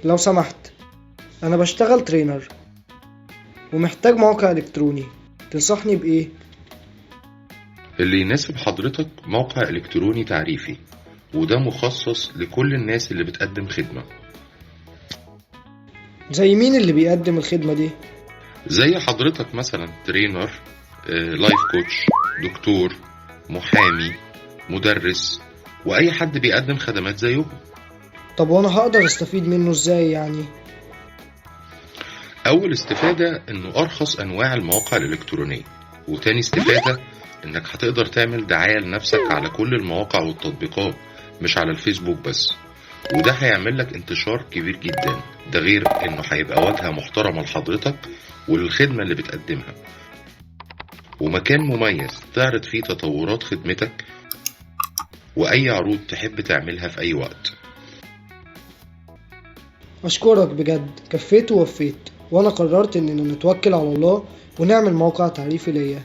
لو سمحت، أنا بشتغل ترينر ومحتاج موقع إلكتروني، تنصحني بإيه؟ اللي يناسب حضرتك موقع إلكتروني تعريفي، وده مخصص لكل الناس اللي بتقدم خدمة. زي مين اللي بيقدم الخدمة دي؟ زي حضرتك مثلا ترينر، لايف كوتش، دكتور، محامي، مدرس، وأي حد بيقدم خدمات زيهم. طب وأنا هقدر أستفيد منه إزاي يعني؟ أول استفادة إنه أرخص أنواع المواقع الإلكترونية، وتاني استفادة إنك هتقدر تعمل دعاية لنفسك على كل المواقع والتطبيقات، مش على الفيسبوك بس، وده هيعمل لك انتشار كبير جدا. ده غير إنه هيبقى واجهة محترمة لحضرتك وللخدمة اللي بتقدمها، ومكان مميز تعرض فيه تطورات خدمتك وأي عروض تحب تعملها في أي وقت. أشكرك بجد، كفيت ووفيت، وأنا قررت إننا نتوكل على الله ونعمل موقع تعريفي ليا.